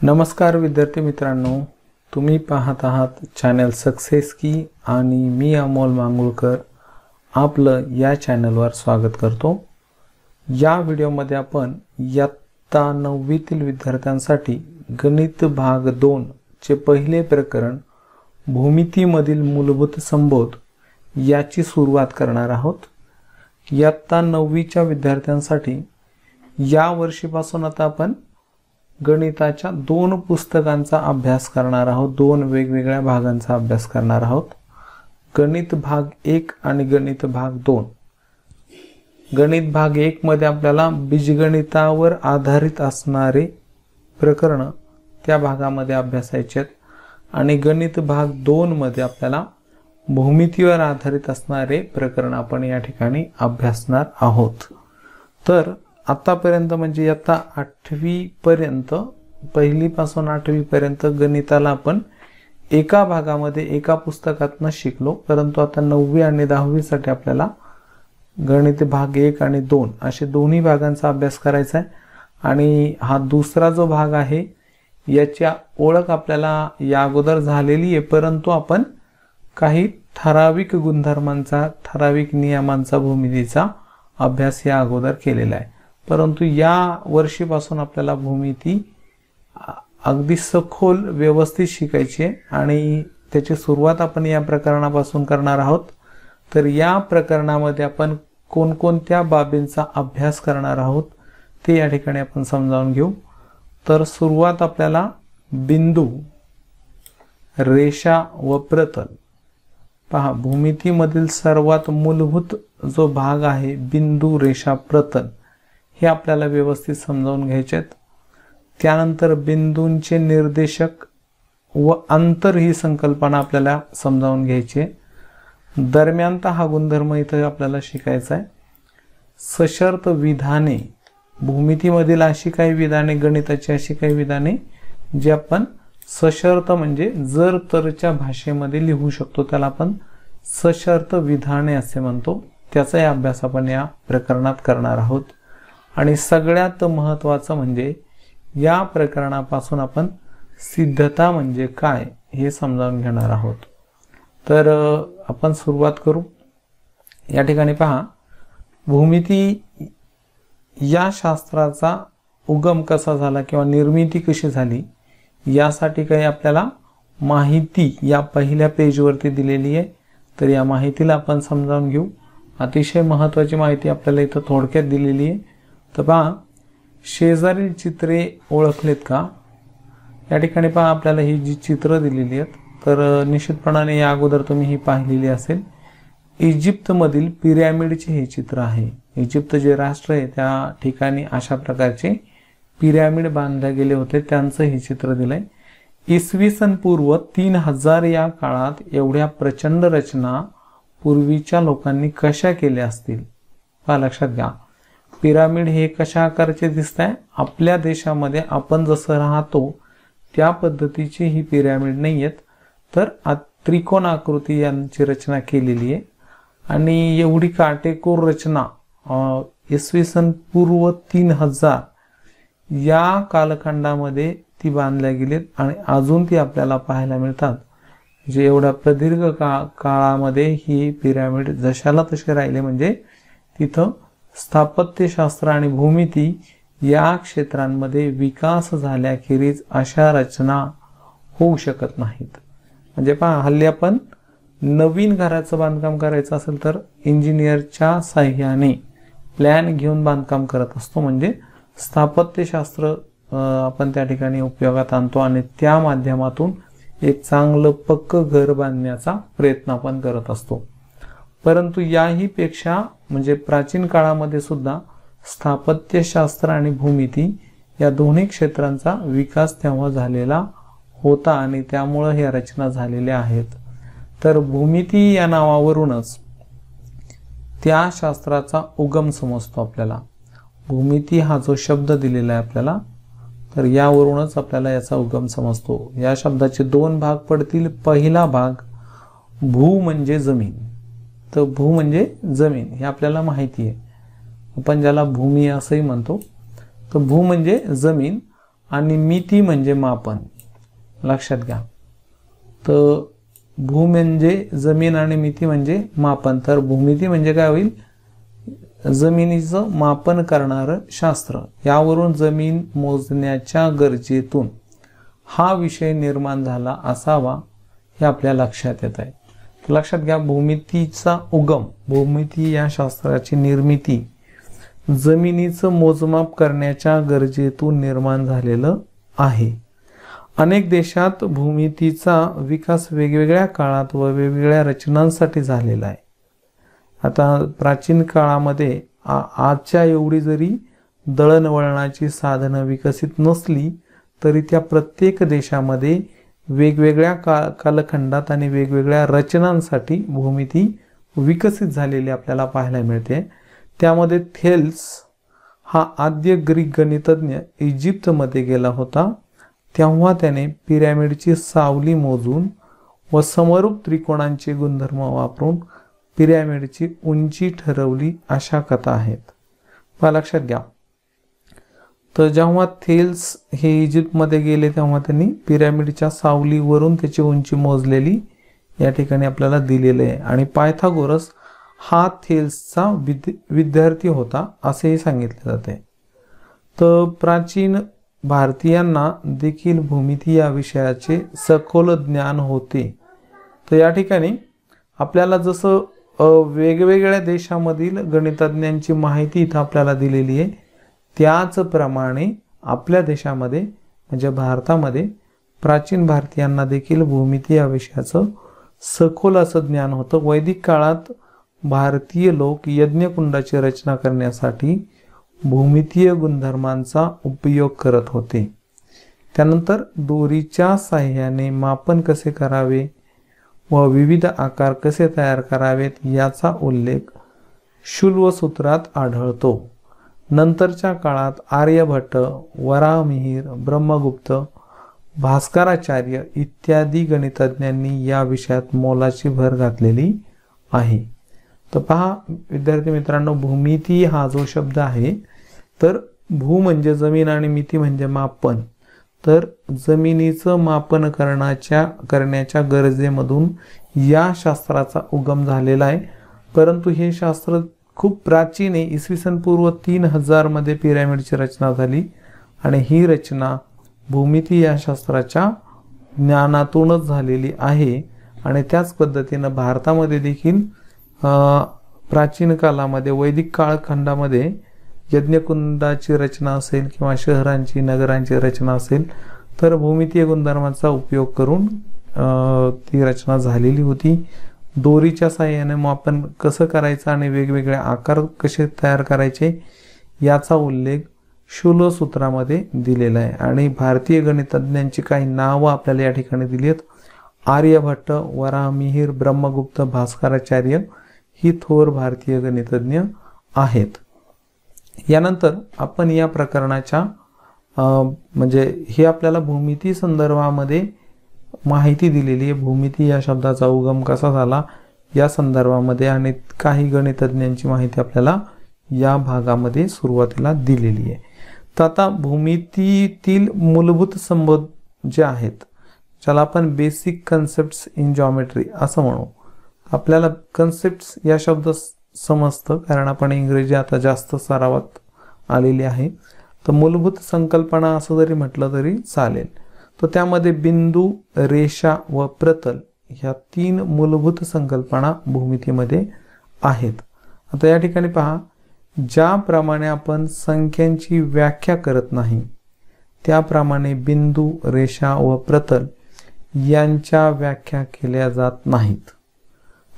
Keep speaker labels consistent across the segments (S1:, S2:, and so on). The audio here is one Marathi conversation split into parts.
S1: नमस्कार विद्यार्थी मित्रांनो, तुम्ही पाहत आहात चॅनल सक्सेस की आणि मी अमोल मांगुळकर आपलं या चॅनलवर स्वागत करतो। या व्हिडिओमध्ये आपण इयत्ता 9वीतील विद्यार्थ्यांसाठी गणित भाग 2 चे पहिले प्रकरण भूमितीमधील मूलभूत संबोध याची सुरुवात करणार आहोत। इयत्ता 9वीच्या विद्यार्थ्यांसाठी या वर्षीपासून आता आपण गणिताच्या 2 पुस्तकांचा अभ्यास करणार आहोत। 2 वेगवेगळ्या भागांचा अभ्यास करणार आहोत। गणित भाग 1 आणि गणित भाग 2। गणित भाग 1 मध्ये आपल्याला बीजगणितावर आधारित असणारे प्रकरण त्या भागामध्ये अभ्यासायचे आहेत आणि गणित भाग 2 मध्ये आपल्याला भूमितीवर आधारित असणारे प्रकरण आपण या ठिकाणी अभ्यासणार आहोत। तर आतापर्यंत म्हणजे इयत्ता 8वी पर्यंत, पहिली पासून 8वी पर्यंत गणिताला आपण एका भागामध्ये एका पुस्तकातून शिकलो, परंतु आता 9वी आणि 10वी साठी आपल्याला गणित भाग 1 आणि 2 असे दोन्ही भागांचा अभ्यास करायचा आहे। आणि हा दुसरा जो भाग आहे याची ओळख आपल्याला या अगोदर झालेली आहे, परंतु आपण काही ठराविक गुणधर्मांचा, ठराविक नियमांचा, भूमितीचा अभ्यास या अगोदर केलेला आहे। परंतु या वर्षीपासून आपल्याला भूमिती अगदी सखोल व्यवस्थित शिकायची आहे आणि त्याची सुरुवात आपण या प्रकरणापासून करणार आहोत। तर या प्रकरणामध्ये आपण कोणकोणत्या बाबींचा अभ्यास करणार आहोत ते या ठिकाणी आपण समजावून घेऊ। तर सुरुवात आपल्याला बिंदू, रेषा व प्रतल। पहा, भूमितीमधील सर्वात मूलभूत जो भाग आहे बिंदू, रेषा, प्रतल हे आपल्याला व्यवस्थित समजावून घ्यायचे आहेत। त्यानंतर बिंदूंचे निर्देशक व अंतर ही संकल्पना आपल्याला समजावून घ्यायची आहे। दरम्यानता हा गुणधर्म इथे आपल्याला शिकायचा आहे। सशर्त विधाने, भूमितीमधील अशी काही विधाने, गणिताची अशी काही विधाने जी आपण सशर्त म्हणजे जर तरच्या भाषेमध्ये लिहू शकतो, त्याला आपण सशर्त विधाने असे म्हणतो। त्याचाही अभ्यास आपण या प्रकरणात करणार आहोत। आणि सगळ्यात महत्त्वाचं म्हणजे या प्रकरणापासून आपण सिद्धता म्हणजे काय हे समजावून घेणार आहोत। तर आपण सुरुवात करू। या ठिकाणी पहा, भूमिती या शास्त्राचा उगम कसा झाला किंवा निर्मिती कशी झाली यासाठी काही आपल्याला माहिती या पहिल्या पेजवरती दिलेली आहे। तर या माहितीला आपण समजावून घेऊ। अतिशय महत्त्वाची माहिती आपल्याला इथं थोडक्यात दिलेली आहे। तर पहा, शेजारील चित्रे ओळखलेत का? या ठिकाणी पहा, आपल्याला ही जी चित्र दिलेली आहेत तर निश्चितपणाने या अगोदर तुम्ही ही पाहिलेली असेल। इजिप्तमधील पिरॅमिडचे हे चित्र आहे। इजिप्त जे राष्ट्र आहे त्या ठिकाणी अशा प्रकारचे पिरॅमिड बांधले गेले होते, त्यांचं हे चित्र दिलंय। इसवी सन पूर्व 3000 या काळात एवढ्या प्रचंड रचना पूर्वीच्या लोकांनी कशा केल्या असतील? पहा, लक्षात घ्या, पिरामिड हे कशा आकाराचे दिसत आहे? आपल्या देशामध्ये आपण जसं राहतो त्या पद्धतीची ही पिरॅमिड नाही आहेत, तर त्रिकोण आकृती यांची रचना केलेली आहे। आणि एवढी काटेकोर रचना इसवी सन पूर्व 3000 या कालखंडामध्ये ती बांधल्या गेलीत आणि अजून ती आपल्याला पाहायला मिळतात। जे एवढ्या प्रदीर्घ काळामध्ये ही पिरॅमिड जशाला तसे राहिले, म्हणजे तिथं स्थापत्यशास्त्र आणि भूमिती या क्षेत्रांमध्ये विकास झाल्याखेरीज अशा रचना होऊ शकत नाहीत। म्हणजे पहा, हल्ली आपण नवीन घराचं बांधकाम करायचं असेल तर इंजिनियरच्या साहाय्याने प्लॅन घेऊन बांधकाम करत असतो, म्हणजे स्थापत्यशास्त्र आपण त्या ठिकाणी उपयोगात आणतो आणि त्या माध्यमातून एक चांगलं पक्क घर बांधण्याचा प्रयत्न आपण करत असतो। परंतु याही पेक्षा म्हणजे प्राचीन काळामध्ये सुद्धा स्थापत्यशास्त्र आणि भूमिती या दोन्ही क्षेत्रांचा विकास तेव्हा झालेला होता आणि त्यामुळे ह्या रचना झालेल्या आहेत। तर भूमिती या नावावरूनच त्या शास्त्राचा उगम समजतो आपल्याला। भूमिती हा जो शब्द दिलेला आहे आपल्याला, तर यावरूनच आपल्याला याचा उगम समजतो। या शब्दाचे 2 भाग पडतील। पहिला भाग भू म्हणजे जमीन। तर भू म्हणजे जमीन हे आपल्याला माहिती आहे, आपण ज्याला भूमी असंही म्हणतो। तर भू म्हणजे जमीन आणि मिती म्हणजे मापन. लक्षात घ्या. तर भू म्हणजे जमीन आणि मिती म्हणजे मापन. तर भूमिती म्हणजे काय होईल? जमिनीचं मापन करणारं शास्त्र. यावरून जमीन मोजण्याच्या गरजेतून हा विषय निर्माण झाला असावा हे आपल्या लक्षात येत आहे. लक्षात घ्या, भूमितीचा उगम, भूमिती या शास्त्राची निर्मिती जमिनीचं मोजमाप करण्याच्या गरजेतून निर्माण झालेलं आहे. अनेक देशात भूमितीचा विकास वेगवेगळ्या काळात व वेगवेगळ्या रचनांसाठी झालेला आहे. आता प्राचीन काळामध्ये आजच्या एवढी जरी दळणवळणाची साधनं विकसित नसली तरी त्या प्रत्येक देशामध्ये वेगवेगळ्या कालखंडात आणि वेगवेगळ्या रचनांसाठी भूमिती विकसित झालेली आपल्याला पाहायला मिळते. त्यामध्ये थेल्स हा आद्य ग्रीक गणितज्ञ इजिप्तमध्ये गेला होता. तेव्हा त्याने पिरॅमिडची सावली मोजून व समरूप त्रिकोणांचे गुणधर्म वापरून पिरॅमिडची उंची ठरवली, अशा कथा आहेत. लक्षात घ्या. तर जेव्हा थेल्स हे इजिप्तमध्ये गेले तेव्हा त्यांनी पिरॅमिडच्या सावलीवरून त्याची उंची मोजलेली या ठिकाणी आपल्याला दिलेले आहे. आणि पायथागोरस हा थेल्सचा विद्यार्थी होता असेही सांगितले जाते. तर प्राचीन भारतीयांना देखील भूमिती या विषयाचे सखोल ज्ञान होते. तर या ठिकाणी आपल्याला जसं वेगवेगळ्या देशामधील गणितज्ञांची माहिती इथं आपल्याला दिलेली आहे, त्याचप्रमाणे आपल्या देशामध्ये म्हणजे भारतामध्ये प्राचीन भारतीयांना देखील भूमिती या विषयाचं सखोल असं ज्ञान होतं. वैदिक काळात भारतीय लोक यज्ञकुंडाची रचना करण्यासाठी भूमितीय गुणधर्मांचा उपयोग करत होते. त्यानंतर दोरीच्या साहाय्याने मापन कसे करावे व विविध आकार कसे तयार करावेत याचा उल्लेख शूल्वसूत्रात आढळतो. नंतरच्या काळात आर्यभट्ट, वराहमिहिर, ब्रह्मगुप्त, भास्कराचार्य इत्यादी गणितज्ञांनी या विषयात मोलाची भर घातलेली आहे. तर पहा विद्यार्थी मित्रांनो, भूमिती हा जो शब्द आहे, तर भू म्हणजे जमीन आणि मिती म्हणजे मापन. तर जमिनीचं मापन करण्याच्या गरजेमधून या शास्त्राचा उगम झालेला आहे. परंतु हे शास्त्र खूप प्राचीन आहे. इसवी सन पूर्व 3000 मध्ये पिरॅमिडची रचना झाली आणि ही रचना भूमिती या शास्त्राच्या ज्ञानातूनच झालेली आहे. आणि त्याच पद्धतीनं भारतामध्ये देखील प्राचीन कालामध्ये वैदिक कालखंडामध्ये यज्ञकुंडाची रचना असेल किंवा शहरांची नगरांची रचना असेल तर भूमितीय गुणधर्मांचा उपयोग करून ती रचना झालेली होती. दोरीच्या साहाय्याने मापन कसं करायचं आणि वेगवेगळे आकार कसे तयार करायचे याचा उल्लेख शूलसूत्रामध्ये दिलेला आहे. आणि भारतीय गणितज्ञांची काही नावं आपल्याला या ठिकाणी दिली आहेत. आर्यभट्ट, वराहमिहिर, ब्रह्मगुप्त, भास्कराचार्य ही थोर भारतीय गणितज्ञ आहेत. यानंतर आपण या प्रकरणाच्या म्हणजे हे आपल्याला भूमिती संदर्भामध्ये माहिती दिलेली आहे. भूमिती या शब्दाचा उगम कसा झाला या संदर्भामध्ये आणि काही गणितज्ञांची माहिती आपल्याला या भागामध्ये सुरुवातीला दिलेली आहे. तर आता भूमितीतील मूलभूत संबोध जे आहेत, ज्याला आपण बेसिक कन्सेप्ट्स इन जॉमेट्री असं म्हणू. आपल्याला कन्सेप्ट्स या शब्द समजतं कारण आपण इंग्रजी आता जास्त सरावात आलेली आहे. तर मूलभूत संकल्पना असं जरी म्हटलं तरी चालेल. तर त्यामध्ये बिंदू, रेषा व प्रतल ह्या 3 मूलभूत संकल्पना भूमितीमध्ये आहेत. आता या ठिकाणी पहा, ज्याप्रमाणे आपण संख्यांची व्याख्या करत नाही त्याप्रमाणे बिंदू, रेषा व प्रतल यांच्या व्याख्या केल्या जात नाहीत.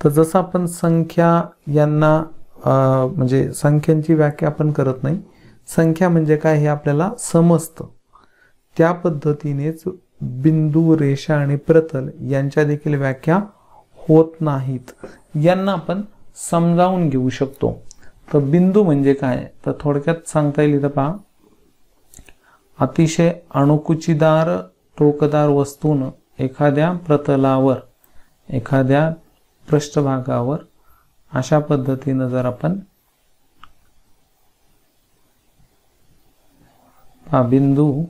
S1: तर जसं आपण संख्या यांना म्हणजे संख्यांची व्याख्या आपण करत नाही, संख्या म्हणजे काय हे आपल्याला समजतं, त्या पद्धतीनेच बिंदू, रेषा आणि प्रतल यांच्या देखील व्याख्या होत नाहीत. यांना आपण समजावून घेऊ शकतो. तर बिंदू म्हणजे काय तर थोडक्यात सांगता येईल. इथं पहा, अतिशय अणुकुचीदार टोकदार वस्तून एखाद्या प्रतलावर, एखाद्या पृष्ठभागावर अशा पद्धतीनं जर आपण बिंदू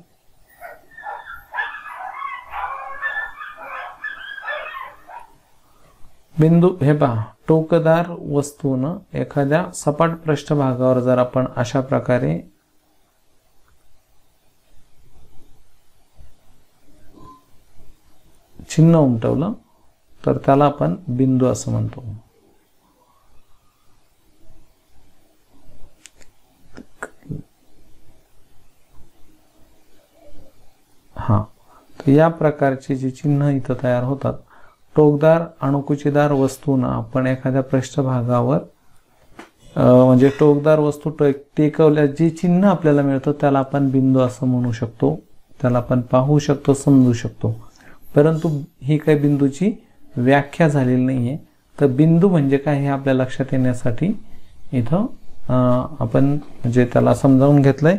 S1: बिंदू हे पहा, टोकदार वस्तूनं एखाद्या सपाट पृष्ठभागावर जर आपण अशा प्रकारे चिन्ह उमटवलं तर त्याला आपण बिंदू असं म्हणतो. तर या प्रकारची जी चिन्ह इथं तयार होतात, टोकदार अणुकुचीदार वस्तूंना आपण एखाद्या पृष्ठभागावर म्हणजे टोकदार वस्तू टेकवल्या जे चिन्ह आपल्याला मिळतं त्याला आपण बिंदू असं म्हणू शकतो. त्याला आपण पाहू शकतो, समजू शकतो. परंतु ही काही बिंदूची व्याख्या झालेली नाहीये. तर बिंदू म्हणजे काय हे आपल्या लक्षात येण्यासाठी इथं आपण म्हणजे त्याला समजावून घेतलंय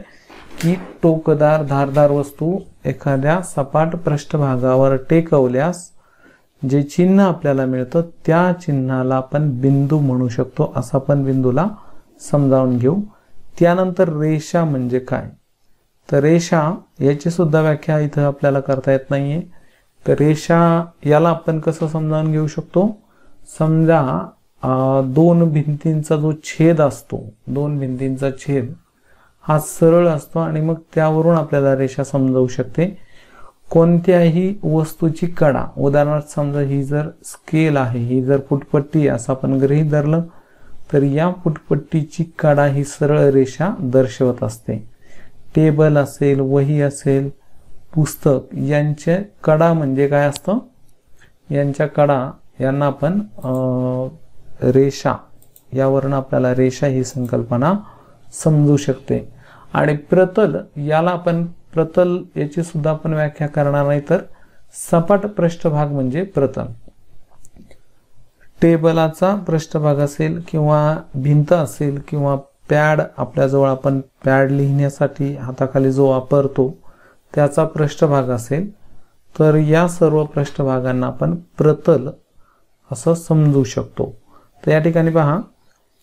S1: की टोकदार धारदार वस्तू एखाद्या सपाट पृष्ठभागावर टेकवल्यास जे चिन्ह आपल्याला मिळतं त्या चिन्हाला आपण बिंदू म्हणू शकतो, असं आपण बिंदूला समजावून घेऊ. त्यानंतर रेषा म्हणजे काय, तर रेषा याची सुद्धा व्याख्या इथं आपल्याला करता येत नाहीये. तर रेषा याला आपण कसं समजावून घेऊ शकतो, समजा दोन भिंतींचा जो छेद असतो, दोन भिंतींचा छेद हा सरळ असतो आणि मग त्यावरून आपल्याला रेषा समजावू शकते. कोणत्याही वस्तूची कडा, उदाहरणार्थ समजा ही जर स्केल आहे, ही जर फुटपट्टी असं आपण गृहीत धरलं तर या फुटपट्टीची कडा ही सरळ रेषा दर्शवत असते. टेबल असेल, वही असेल, पुस्तक यांचे कडा म्हणजे काय असतं, यांच्या कडा यांना आपण रेषा, यावरून आपल्याला रेषा ही संकल्पना समजू शकते. आणि प्रतल, याला आपण प्रतल याची सुद्धा आपण व्याख्या करणार नाही, तर सपाट पृष्ठभाग म्हणजे प्रतल. टेबलाचा पृष्ठभाग असेल किंवा भिंत असेल किंवा पॅड, आपल्याजवळ आपण पॅड लिहिण्यासाठी हाताखाली जो वापरतो त्याचा पृष्ठभाग असेल, तर या सर्व पृष्ठभागांना आपण प्रतल असं समजू शकतो. तर या ठिकाणी पहा,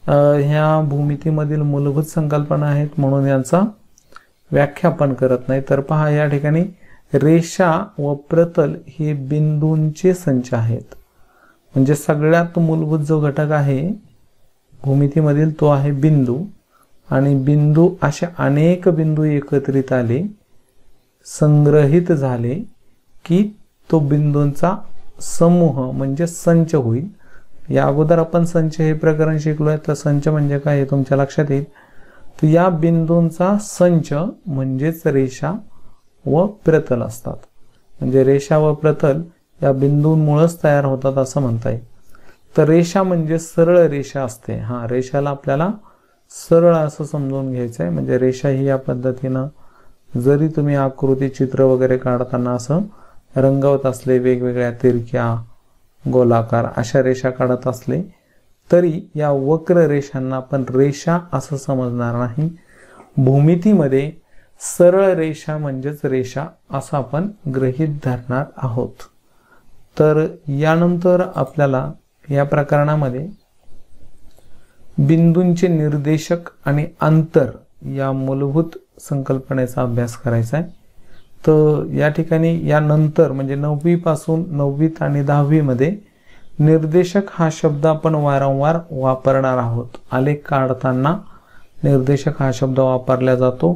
S1: ह्या भूमितीमधील मूलभूत संकल्पना आहेत म्हणून यांचा व्याख्या आपण करत नाही. तर पहा, या ठिकाणी रेषा व प्रतल हे बिंदूंचे संच आहेत. म्हणजे सगळ्यात मूलभूत जो घटक आहे भूमितीमधील तो आहे बिंदू. आणि बिंदू असे अनेक बिंदू एकत्रित आले, संग्रहित झाले की तो बिंदूंचा समूह म्हणजे संच होईल. या अगोदर आपण संच हे प्रकरण शिकलोय, तर संच म्हणजे काय हे तुमच्या लक्षात येईल. तर या बिंदूंचा संच म्हणजेच रेषा व प्रतल असतात. म्हणजे रेषा व प्रतल या बिंदूंमुळेच तयार होतात असं म्हणता येईल. तर रेषा म्हणजे सरळ रेषा असते. रेषाला आपल्याला सरळ असं समजून घ्यायचं आहे. म्हणजे रेषा ही या पद्धतीनं जरी तुम्ही आकृती चित्र वगैरे काढताना असं रंगवत असले, वेगवेगळ्या तिरक्या गोलाकार अशा रेषा काढत असले तरी या वक्र रेषांना आपण रेषा असं समजणार नाही. भूमितीमध्ये सरळ रेषा म्हणजेच रेषा असं आपण गृहीत धरणार आहोत. तर यानंतर आपल्याला या प्रकरणामध्ये बिंदूंचे निर्देशक आणि अंतर या मूलभूत संकल्पनेचा अभ्यास करायचा आहे. तर या ठिकाणी यानंतर म्हणजे 9वी पासून 9वीत आणि 10वी मध्ये निर्देशक हा शब्द आपण वारंवार वापरणार आहोत. आलेख काढताना निर्देशक हा शब्द वापरला जातो.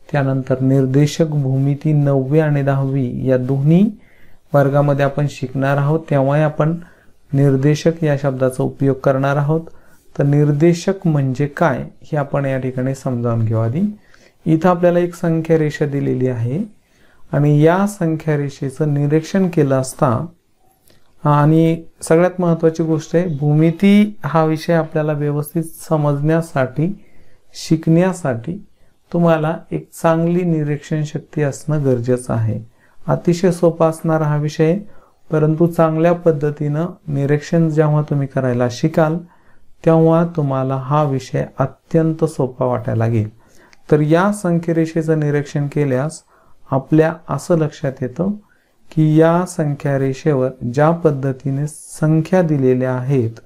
S1: त्यानंतर निर्देशक भूमिती 9वी आणि 10वी या दोन्ही वर्गामध्ये आपण शिकणार आहोत. तेव्हा आपण निर्देशक या शब्दाचा उपयोग करणार आहोत. तर निर्देशक म्हणजे काय हे आपण या ठिकाणी समजावून घेऊ. आधी इथं आपल्याला एक संख्या रेषा दिलेली आहे आणि या संख्या रेषेचं निरीक्षण केलं असता, आणि सगळ्यात महत्त्वाची गोष्ट आहे, भूमिती हा विषय आपल्याला व्यवस्थित समजण्यासाठी, शिकण्यासाठी तुम्हाला एक चांगली निरीक्षण शक्ती असणं गरजेचं आहे. अतिशय सोपा असणारा हा विषय, परंतु चांगल्या पद्धतीनं निरीक्षण जेव्हा तुम्ही करायला शिकाल तेव्हा तुम्हाला हा विषय अत्यंत सोपा वाटायला लागेल. तर या संख्यारेषेचं निरीक्षण केल्यास आपल्या असं लक्षात येतं की या संख्या रेषेवर ज्या पद्धतीने संख्या दिलेल्या आहेत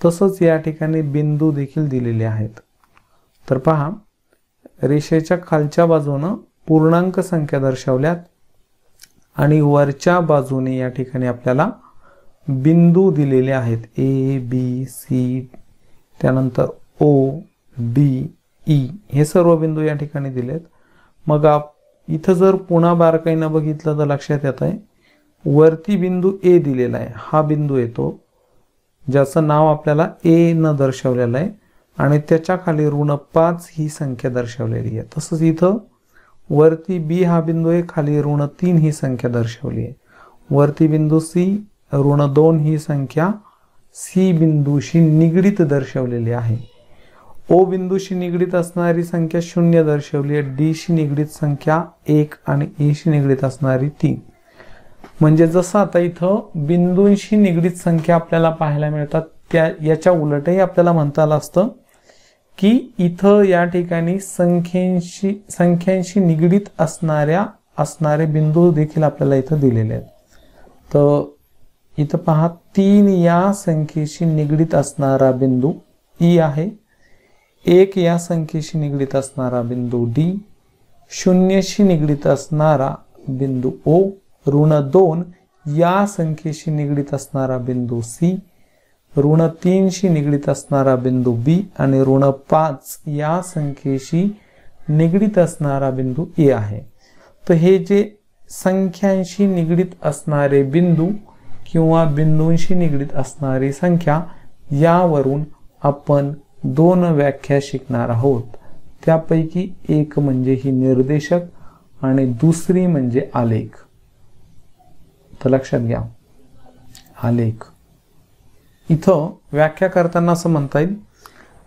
S1: तसंच या ठिकाणी बिंदू देखील दिलेले आहेत. तर पहा, रेषेच्या खालच्या बाजूनं पूर्णांक संख्या दर्शवल्यात आणि वरच्या बाजूने या ठिकाणी आपल्याला बिंदू दिलेले आहेत ए बी सी, त्यानंतर ओ डी ई, हे सर्व बिंदू या ठिकाणी दिलेत. मग इथं जर पुन्हा बारकाईनं बघितलं तर लक्षात येत आहे, वरती बिंदू ए दिलेला आहे, हा बिंदू येतो ज्याचं नाव आपल्याला ए न दर्शवलेलं आहे आणि त्याच्या खाली -5 ही संख्या दर्शवलेली आहे. तसंच इथं वरती बी हा बिंदू आहे, खाली -3 ही संख्या दर्शवली आहे. वरती बिंदू सी -2 ही संख्या सी बिंदूशी निगडीत दर्शवलेली आहे. ओ बिंदूशी निगडीत असणारी संख्या 0 दर्शवली आहे. डी शी निगडीत संख्या 1 आणि ई शी निगडीत असणारी 3. म्हणजे जसं आता इथं बिंदूंशी निगडीत संख्या आपल्याला पाहायला मिळतात, त्या याच्या उलटही आपल्याला म्हणता आलं असतं की इथं या ठिकाणी संख्यांशी निगडीत असणारे बिंदू देखील आपल्याला इथं दिलेले आहेत. तर इथं पहा, 3 या संख्येशी निगडीत असणारा बिंदू ई आहे, 1 या संख्येशी निगडीत असणारा बिंदू डी, 0 शी निगडीत असणारा बिंदू ओ, -2 या संख्येशी निगडीत असणारा बिंदू सी, -3 शी निगडीत असणारा बिंदू बी आणि -5 या संख्येशी निगडीत असणारा बिंदू ए आहे. तर हे जे संख्यांशी निगडीत असणारे बिंदू किंवा बिंदूंशी निगडीत असणारी संख्या, यावरून आपण 2 व्याख्या शिकणार आहोत. त्यापैकी एक म्हणजे ही निर्देशक आणि दुसरी म्हणजे आलेख. तर लक्षात घ्या, आलेख. इथं व्याख्या करताना असं म्हणता येईल,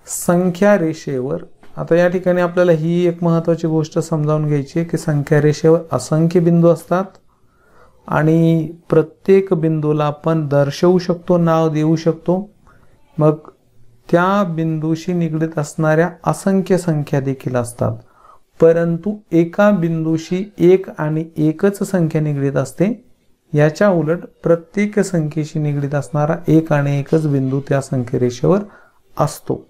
S1: संख्या रेषेवर, आता या ठिकाणी आपल्याला ही एक महत्त्वाची गोष्ट समजावून घ्यायची आहे की संख्या रेषेवर असंख्य बिंदू असतात आणि प्रत्येक बिंदूला आपण दर्शवू शकतो, नाव देऊ शकतो. मग त्या बिंदूशी निगडीत असणाऱ्या असंख्य संख्या देखील असतात, परंतु एका बिंदूशी 1 आणि एकच संख्या निगडीत असते. याच्या उलट प्रत्येक संख्येशी निगडीत असणारा 1 आणि एकच बिंदू त्या संख्या रेषेवर असतो.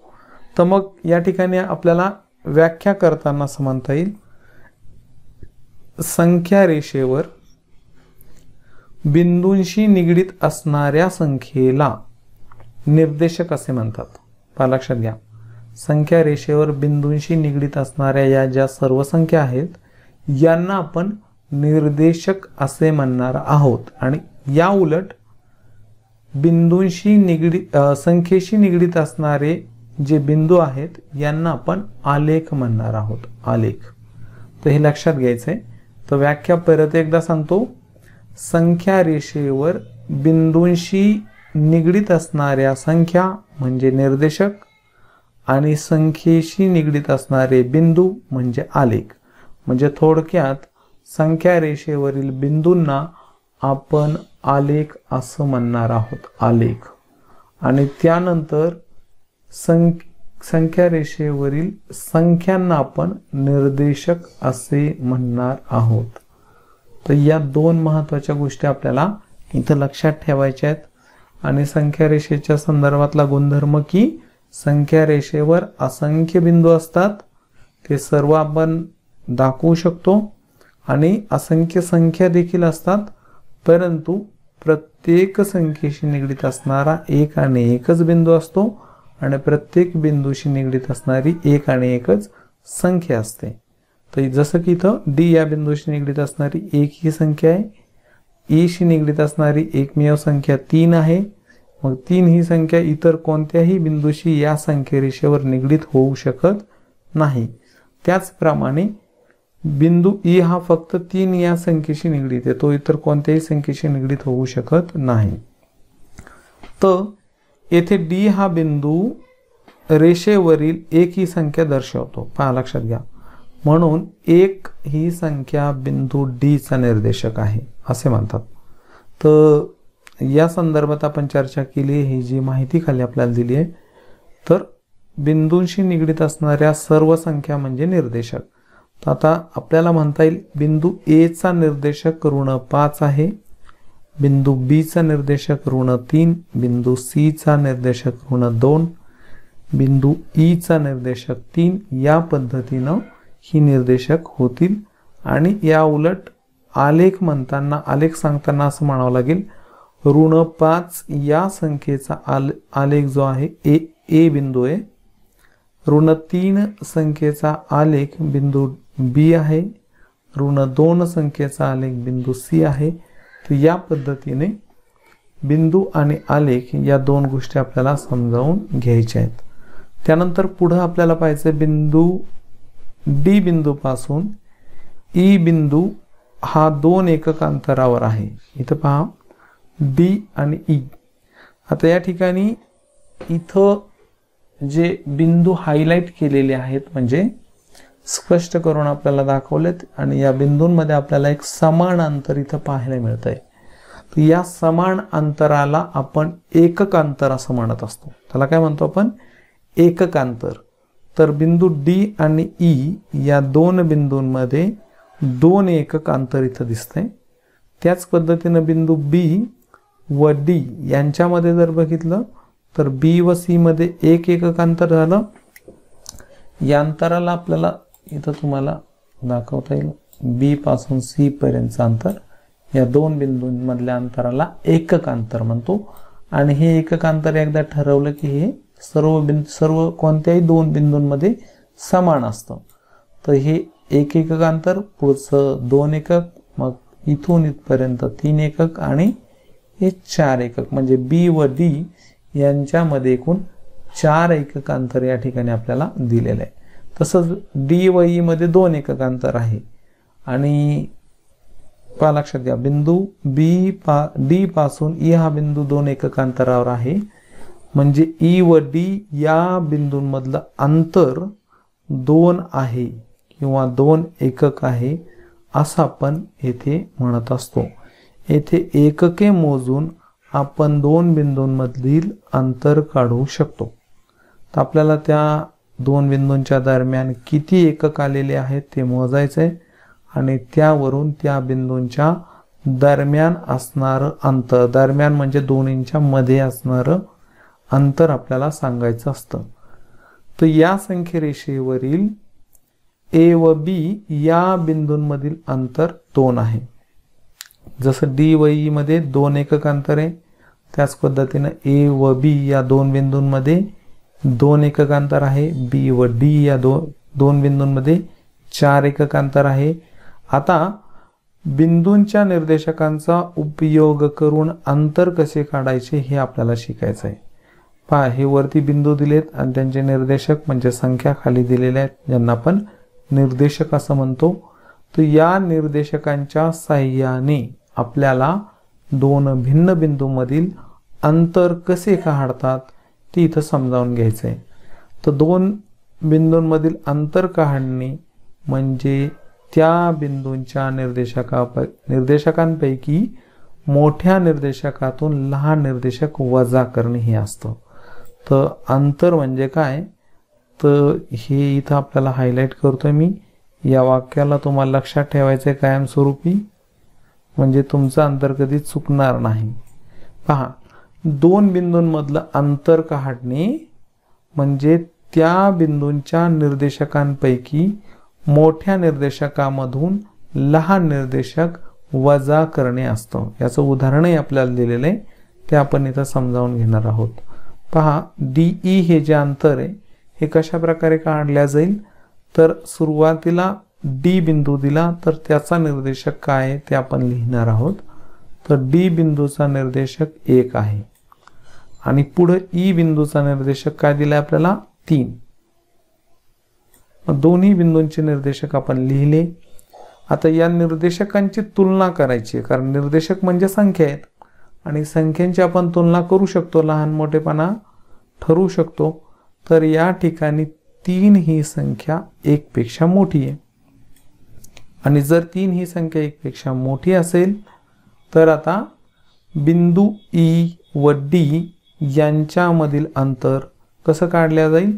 S1: तर मग या ठिकाणी आपल्याला व्याख्या करताना असं म्हणता येईल, संख्या रेषेवर बिंदूंशी निगडीत असणाऱ्या संख्येला निर्देशक असे म्हणतात. पहा, लक्षात घ्या, संख्या रेषेवर बिंदूंशी निगडीत असणाऱ्या या ज्या सर्व संख्या आहेत यांना आपण निर्देशक असे म्हणणार आहोत. आणि या उलट बिंदूंशी निगडीत संख्येशी निगडीत असणारे जे बिंदू आहेत यांना आपण आलेख म्हणणार आहोत. आलेख. तर हे लक्षात घ्यायचंय. तर व्याख्या परत एकदा सांगतो, संख्या रेषेवर बिंदूंशी निगडीत असणाऱ्या संख्या म्हणजे निर्देशक आणि संख्येशी निगडीत असणारे बिंदू म्हणजे आलेख. म्हणजे थोडक्यात संख्या रेषेवरील बिंदूंना आपण आलेख असं म्हणणार आहोत. आलेख. आणि त्यानंतर संख्या रेषेवरील संख्यांना आपण निर्देशक असे म्हणणार आहोत. तर या 2 महत्त्वाच्या गोष्टी आपल्याला इथं लक्षात ठेवायच्या आहेत. आणि संख्या रेषेच्या संदर्भातला गुणधर्म की संख्या रेषेवर असंख्य बिंदू असतात, ते सर्व आपण दाखवू शकतो आणि असंख्य संख्या देखील असतात, परंतु प्रत्येक संख्येशी निगडीत असणारा 1 आणि एकच बिंदू असतो आणि प्रत्येक बिंदूशी निगडीत असणारी 1 आणि एकच संख्या असते. तर जसं की इथं डी या बिंदूशी निगडीत असणारी 1 ही संख्या आहे, ई शी निगडीत असणारी एकमेव संख्या 3 आहे. मग 3 ही संख्या इतर कोणत्याही बिंदूशी या संख्या रेषेवर निगडीत होऊ शकत नाही. त्याचप्रमाणे बिंदू ई हा फक्त 3 या संख्येशी निगडीत आहे, तो इतर कोणत्याही संख्येशी निगडीत होऊ शकत नाही. तर येथे डी हा बिंदू रेषेवरील 1 ही संख्या दर्शवतो. पहा, लक्षात घ्या. म्हणून 1 ही संख्या बिंदू डी चा निर्देशक आहे असे म्हणतात. तर या संदर्भात आपण चर्चा केली, ही जी माहिती खाली आपल्याला दिली आहे. तर बिंदूंशी निगडीत असणाऱ्या सर्व संख्या म्हणजे निर्देशक. तर आता आपल्याला म्हणता येईल बिंदू ए चा निर्देशक -5 आहे, बिंदू बी चा निर्देशक -3, बिंदू सी चा निर्देशक -2, बिंदू ई चा निर्देशक 3. या पद्धतीनं ही निर्देशक होतील. आणि या उलट आलेख म्हणताना, आलेख सांगताना असं म्हणावं लागेल, ऋण 5 या संख्येचा आलेख जो आहे ए बिंदू आहे. ऋण 3 संख्येचा आलेख बिंदू बी आहे. ऋण 2 संख्येचा आलेख बिंदू सी आहे. तर या पद्धतीने बिंदू आणि आलेख या दोन गोष्टी आपल्याला समजावून घ्यायच्या आहेत. त्यानंतर पुढे आपल्याला पाहायचं बिंदू डी बिंदूपासून ई बिंदू हा 2 एकक अंतरावर आहे. इथं पहा डी आणि ई. आता या ठिकाणी इथं जे बिंदू हायलाइट केलेले आहेत म्हणजे स्पष्ट करून आपल्याला दाखवलेत आणि या बिंदूंमध्ये आपल्याला एक समान अंतर इथं पाहायला मिळतंय. तर या समान अंतराला आपण एकक अंतर असं म्हणत असतो. त्याला काय म्हणतो आपण? एकक अंतर. तर बिंदू डी आणि ई या दोन बिंदूंमध्ये 2 एकक अंतर इथं दिसतंय. त्याच पद्धतीने बिंदू बी व डी यांच्यामध्ये जर बघितलं तर बी व सी मध्ये 1 एकक अंतर झालं. या अंतराला आपल्याला इथं तुम्हाला दाखवता येईल बी पासून सी पर्यंतचं अंतर. या दोन बिंदूंमधल्या अंतराला एकक अंतर म्हणतो. आणि हे एकक अंतर एकदा ठरवलं की हे सर्व कोणत्याही दोन बिंदूंमध्ये समान असतं. तर हे एकक अंतर, पुढचं 2 एकक, मग इथून इथपर्यंत 3 एकक आणि हे 4 एकक म्हणजे बी व डी यांच्यामध्ये एकूण 4 एकक अंतर या ठिकाणी आपल्याला दिलेलं आहे. तसंच डी व ई मध्ये 2 एकक अंतर आहे. आणि पहा लक्षात घ्या बिंदू डी पासून ई हा बिंदू 2 एकक अंतरावर आहे. म्हणजे ई व डी या बिंदूंमधलं अंतर 2 आहे किंवा 2 एकक आहे असं आपण येथे म्हणत असतो. येथे एकके मोजून आपण 2 बिंदूंमधील अंतर काढू शकतो. तर आपल्याला त्या 2 बिंदूंच्या दरम्यान किती एकक आलेले आहेत ते मोजायचे आणि त्यावरून त्या बिंदूंच्या दरम्यान असणारं अंतर, दरम्यान म्हणजे दोन्हींच्या मध्ये असणारं अंतर आपल्याला सांगायचं असतं. तर या संख्यरेषेवरील ए व बी या बिंदूंमधील अंतर 2 आहे. जसं डी व ई मध्ये 2 एकक अंतर आहे त्याच पद्धतीने ए व बी या 2 बिंदूंमध्ये 2 एकक अंतर आहे. बी व डी या दोन बिंदूंमध्ये 4 एकक अंतर आहे. आता बिंदूंच्या निर्देशकांचा उपयोग करून अंतर कसे काढायचे हे आपल्याला शिकायचं आहे. पहा हे वरती बिंदू दिलेत आणि त्यांचे निर्देशक म्हणजे संख्या खाली दिलेल्या आहेत ज्यांना आपण निर्देशक असं म्हणतो. तर या निर्देशकांच्या साहाय्याने आपल्याला 2 भिन्न बिंदूंमधील अंतर कसे काढतात ते इथं समजावून घ्यायचं आहे. तर 2 बिंदूंमधील अंतर काढणे म्हणजे त्या बिंदूंच्या निर्देशकांपैकी मोठ्या निर्देशकातून लहान निर्देशक वजा करणे हे असतं. तर अंतर म्हणजे काय तर हे इथं आपल्याला हायलाइट करतोय मी. या वाक्याला तुम्हाला लक्षात ठेवायचं आहे कायमस्वरूपी म्हणजे तुमचं अंतर कधी चुकणार नाही. पहा 2 बिंदूंमधलं अंतर काढणे म्हणजे त्या बिंदूंच्या निर्देशकांपैकी मोठ्या निर्देशकामधून लहान निर्देशक वजा करणे असतं. याचं उदाहरणही आपल्याला दिलेलं आहे ते आपण इथं समजावून घेणार आहोत. पहा डीई हे जे अंतर आहे हे कशा प्रकारे काढल्या जाईल तर सुरुवातीला डी बिंदू दिला तर त्याचा निर्देशक काय आहे ते आपण लिहिणार आहोत. तर डी बिंदूचा निर्देशक 1 आहे आणि पुढे ई बिंदूचा निर्देशक काय दिलाय आपल्याला 3. दोन्ही बिंदूंचे निर्देशक आपण लिहिले. आता या निर्देशकांची तुलना करायची कारण निर्देशक म्हणजे संख्या आहेत आणि संख्यांची आपण तुलना करू शकतो, लहान मोठेपणा ठरवू शकतो. तर या ठिकाणी 3 ही संख्या 1 पेक्षा मोठी आहे आणि जर 3 ही संख्या 1 पेक्षा मोठी असेल तर आता बिंदू ई व डी यांच्यामधील अंतर कसं काढलं जाईल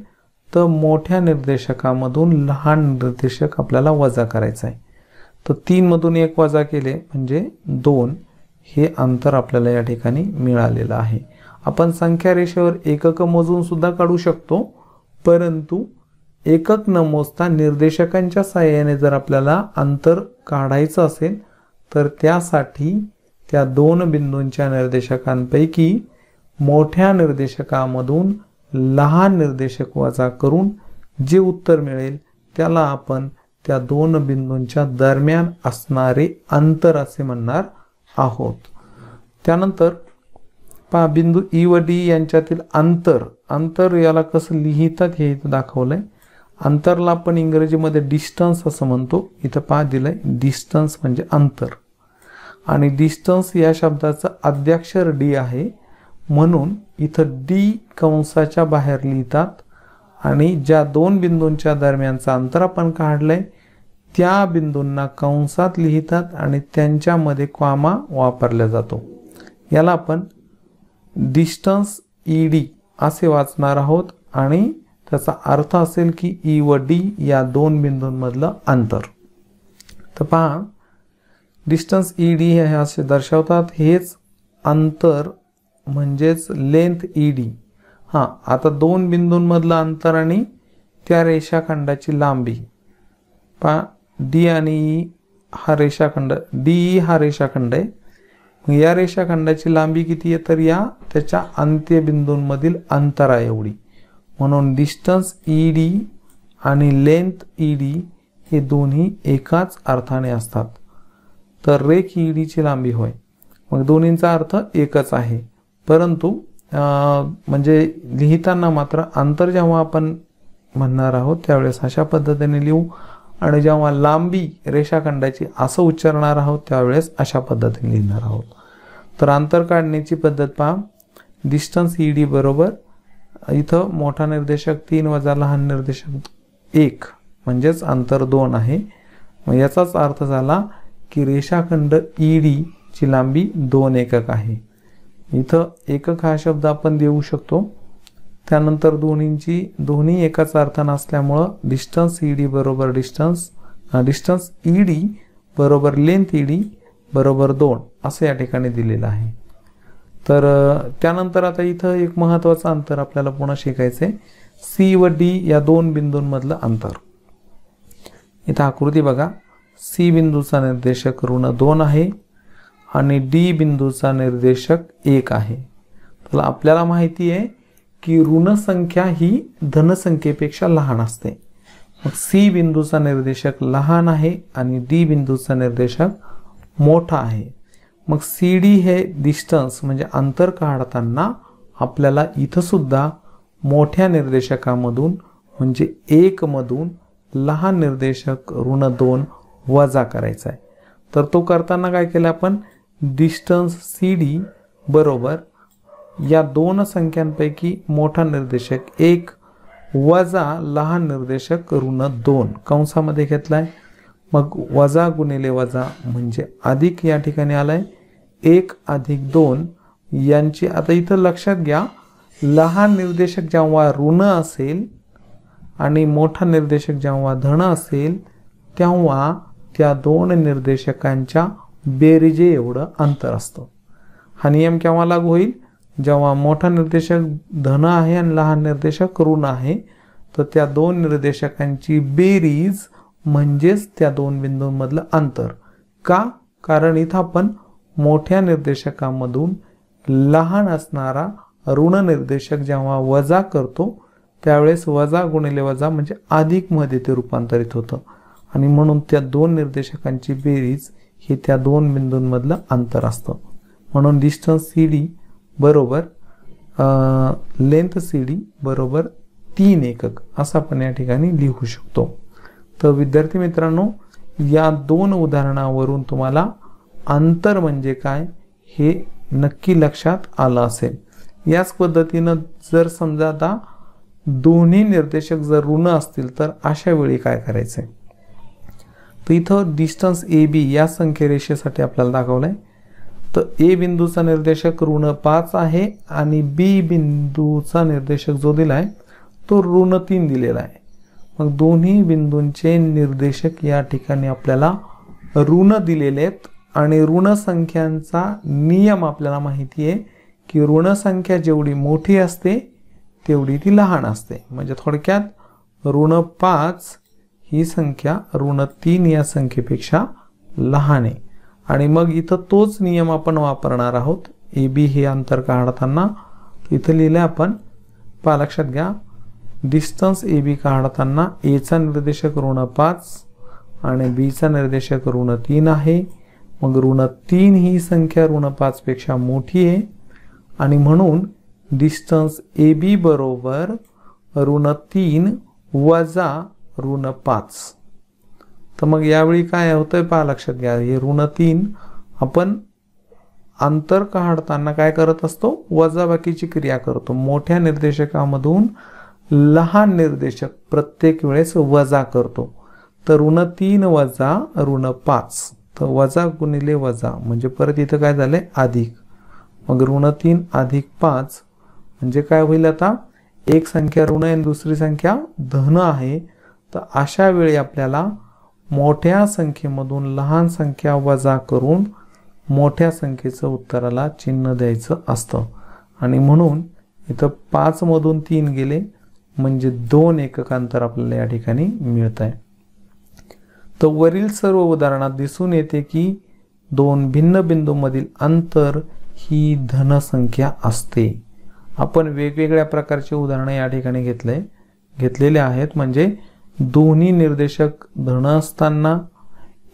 S1: तर मोठ्या निर्देशकामधून लहान निर्देशक आपल्याला वजा करायचं आहे. तर 3 मधून 1 वजा केले म्हणजे 2 हे अंतर आपल्याला या ठिकाणी मिळालेलं आहे. आपण संख्या रेषेवर एकक मोजून सुद्धा काढू शकतो परंतु एकक न मोजता निर्देशकांच्या सहाय्याने जर आपल्याला अंतर काढायचं असेल तर त्यासाठी त्या दोन बिंदूंच्या निर्देशकांपैकी मोठ्या निर्देशकामधून लहान निर्देशक वजा करून जे उत्तर मिळेल त्याला आपण त्या दोन बिंदूंच्या दरम्यान असणारे अंतर असे म्हणणार आहोत. त्यानंतर पहा बिंदू ई व डी यांच्यातील अंतर याला कसं लिहितात हे इथं दाखवलंय. अंतरला आपण इंग्रजीमध्ये डिस्टन्स असं म्हणतो. इथं पहा दिलंय डिस्टन्स म्हणजे अंतर, आणि डिस्टन्स या शब्दाचं आद्याक्षर डी आहे म्हणून इथं डी कंसाच्या बाहेर लिहितात, आणि ज्या दोन बिंदूंच्या दरम्यानचं अंतर आपण काढलंय त्या बिंदूंना कंसात लिहितात आणि त्यांच्यामध्ये कॉमा वापरला जातो. याला आपण डिस्टन्स ई डी असे वाचणार आहोत, आणि त्याचा अर्थ असेल की ई व डी या दोन बिंदूंमधलं अंतर. तर पहा डिस्टन्स ई डी हे असे दर्शवतात. हेच अंतर म्हणजेच लेंथ ई डी. हां, आता दोन बिंदूंमधलं अंतर आणि त्या रेषाखंडाची लांबी पहा. डी आणि ई हा रेषाखंड, डी ई हा रेषाखंड आहे. या रेषाखंडाची लांबी किती आहे तर या त्याच्या अंत्यबिंदूंमधील अंतरा एवढी. म्हणून डिस्टन्स ई डी आणि लेंथ ई डी हे दोन्ही एकाच अर्थाने असतात. तर रेख ई डीची लांबी होय, मग दोन्हींचा अर्थ एकच आहे. परंतु म्हणजे लिहिताना मात्र अंतर जेव्हा आपण म्हणणार आहोत त्यावेळेस अशा पद्धतीने लिहू, आणि जेव्हा लांबी रेषाखंडाची असं उच्चारणार आहोत त्यावेळेस अशा पद्धतीने लिहिणार आहोत. तर अंतर काढण्याची पद्धत पहा. डिस्टन्स ई डी बरोबर इथं मोठा निर्देशक 3 वजा लहान निर्देशक 1 म्हणजेच अंतर 2 आहे. मग याचाच अर्थ झाला की रेषाखंड ई डी ची लांबी 2 एकक आहे. इथं एकक हा शब्द आपण देऊ शकतो. त्यानंतर दोन्ही एकाच अर्थ नसल्यामुळं डिस्टन्स ई डी बरोबर डिस्टन्स ई डी बरोबर लेंथ ई डी बरोबर 2 असं या ठिकाणी दिलेलं आहे. तर त्यानंतर आता इथं एक महत्त्वाचं अंतर आपल्याला पुन्हा शिकायचं आहे. सी व डी या दोन बिंदूंमधलं अंतर. इथं आकृती बघा. सी बिंदूचा निर्देशक -2 आहे आणि डी बिंदूचा निर्देशक 1 आहे. तर आपल्याला माहिती आहे की ऋण संख्या ही धनसंख्येपेक्षा लहान असते. मग सी बिंदूचा निर्देशक लहान आहे आणि डी बिंदूचा निर्देशक मोठा आहे. मग सी डी हे डिस्टन्स म्हणजे अंतर काढताना आपल्याला इथं सुद्धा मोठ्या निर्देशकामधून म्हणजे 1 मधून लहान निर्देशक -2 वजा करायचा आहे. तर तो करताना काय केलं आपण, डिस्टन्स सी डी बरोबर या दोन संख्यांपैकी मोठा निर्देशक 1 वजा लहान निर्देशक -2 कंसामध्ये घेतलाय. मग वजा गुणिले वजा म्हणजे अधिक या ठिकाणी आलाय. 1 अधिक 2 यांची आता इथं लक्षात घ्या, लहान निर्देशक जेव्हा ऋण असेल आणि मोठा निर्देशक जेव्हा धन असेल तेव्हा त्या दोन निर्देशकांच्या बेरीजे एवढं अंतर असतं. हा नियम केव्हा लागू होईल, जेव्हा मोठा निर्देशक धन आहे आणि लहान निर्देशक ऋण आहे. तर त्या दोन निर्देशकांची बेरीज म्हणजेच त्या दोन बिंदूंमधलं अंतर. का, कारण इथं आपण मोठ्या निर्देशकामधून लहान असणारा ऋण निर्देशक जेव्हा वजा करतो त्यावेळेस वजा गुणिले वजा म्हणजे अधिक मध्ये ते रूपांतरित होतं, आणि म्हणून त्या दोन निर्देशकांची बेरीज हे त्या दोन बिंदूंमधलं अंतर असतं. म्हणून डिस्टन्स सी डी बरोबर लेंथ सी डी बरोबर 3 एकक असं आपण या ठिकाणी लिहू शकतो. तर विद्यार्थी मित्रांनो, या दोन उदाहरणावरून तुम्हाला अंतर म्हणजे काय हे नक्की लक्षात आलं असेल. याच पद्धतीनं जर समजा आता दोन्ही निर्देशक जर ऋण असतील तर अशा वेळी काय करायचंय, तर इथं डिस्टन्स ए बी या संख्यारेषेसाठी आपल्याला दाखवलंय. तर ए बिंदूचा निर्देशक -5 आहे आणि बी बिंदूचा निर्देशक जो दिलाय तो -3 दिलेला आहे. मग दोन्ही बिंदूंचे निर्देशक या ठिकाणी आपल्याला ऋण दिलेले आहेत, आणि ऋण संख्यांचा नियम आपल्याला माहिती आहे की ऋण संख्या जेवढी मोठी असते तेवढी ती लहान असते. म्हणजे थोडक्यात -5 ही संख्या -3 या संख्येपेक्षा लहान आहे. आणि मग इथं तोच नियम आपण वापरणार आहोत. ए बी हे अंतर काढताना इथं लिहिलं आपण. पहा लक्षात घ्या, डिस्टन्स ए बी काढताना एचा निर्देशक -5 आणि बीचा निर्देशक -3 आहे. मग -3 ही संख्या -5 पेक्षा मोठी आहे आणि म्हणून डिस्टन्स ए बी बरोबर -3 वजा -5. तर मग यावेळी काय होतंय पहा लक्षात घ्या, हे -3 आपण अंतर काढताना काय करत असतो, वजाबाकीची क्रिया करतो. मोठ्या निर्देशकामधून लहान निर्देशक प्रत्येक वेळेस वजा करतो. तर -3 वजा -5, तर वजा गुणिले वजा म्हणजे परत इथं काय झालंय अधिक. मग -3 अधिक 5 म्हणजे काय होईल, आता एक संख्या ऋण आहे आणि दुसरी संख्या धन आहे. तर अशा वेळी आपल्याला मोठ्या संख्येमधून लहान संख्या वजा करून मोठ्या संख्येचं उत्तराला चिन्ह द्यायचं असतं. आणि म्हणून इथं 5 मधून 3 गेले म्हणजे 2 एकक अंतर आपल्याला या ठिकाणी मिळत आहे. तर वरील सर्व उदाहरणात दिसून येते की दोन भिन्न बिंदूंमधील अंतर ही धनसंख्या असते. आपण वेगवेगळ्या प्रकारचे उदाहरणे या ठिकाणी घेतलेले आहेत. म्हणजे दोन्ही निर्देशक धन असताना,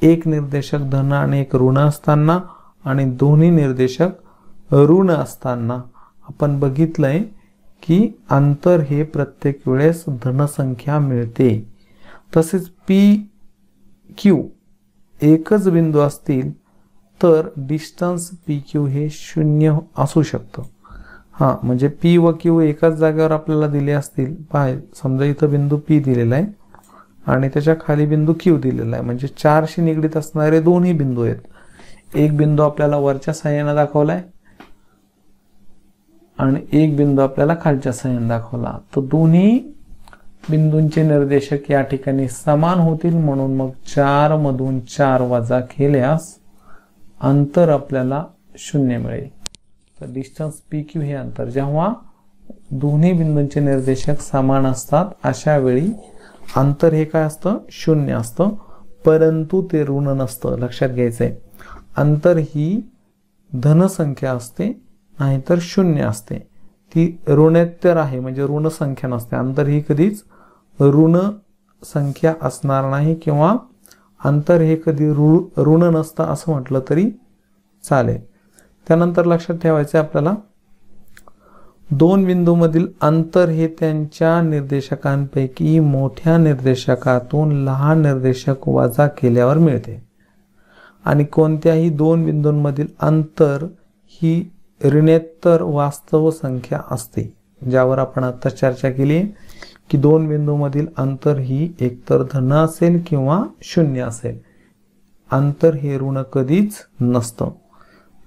S1: एक निर्देशक धन आणि एक ऋण असताना आणि दोन्ही निर्देशक ऋण असताना आपण बघितलंय की अंतर हे प्रत्येक वेळेस धनसंख्या मिळते. तसेच पी क्यू एकच बिंदू असतील तर डिस्टन्स पी क्यू हे 0 असू शकतं. म्हणजे पी व क्यू एकाच जागेवर आपल्याला दिले असतील. समजा इथं बिंदू पी दिलेला आहे आणि त्याच्या खाली बिंदू क्यू दिलेला आहे. म्हणजे 4शी निगडीत असणारे दोन्ही बिंदू आहेत. एक बिंदू आपल्याला वरच्या साह्याने दाखवलाय आणि एक बिंदू आपल्याला खालच्या साह्याने दाखवला. तर दोन्ही बिंदूंचे निर्देशक या ठिकाणी समान होतील. म्हणून मग 4 मधून 4 वजा केल्यास अंतर आपल्याला 0 मिळेल. तर डिस्टन्स पी क्यू हे अंतर जेव्हा दोन्ही बिंदूंचे निर्देशक समान असतात अशा वेळी अंतर हे काय असतं, 0 असतं. परंतु ते ऋण नसतं. लक्षात घ्यायचंय, अंतर ही धनसंख्या असते नाहीतर 0 असते. ती ऋणोत्तर आहे म्हणजे ऋण संख्या नसते. अंतर ही कधीच ऋण संख्या असणार नाही किंवा अंतर हे कधी ऋण नसतं असं म्हटलं तरी चालेल. त्यानंतर लक्षात ठेवायचं आपल्याला, दोन बिंदूमधील अंतर हे त्यांच्या निर्देशकांपैकी मोठ्या निर्देशकातून लहान निर्देशक वजा केल्यावर मिळते. आणि कोणत्याही दोन बिंदूंमधील अंतर ही ऋणोत्तर वास्तव संख्या असते. ज्यावर आपण आता चर्चा केली की दोन बिंदूमधील अंतर ही एकतर धन असेल किंवा 0 असेल. अंतर हे ऋण कधीच नसतं.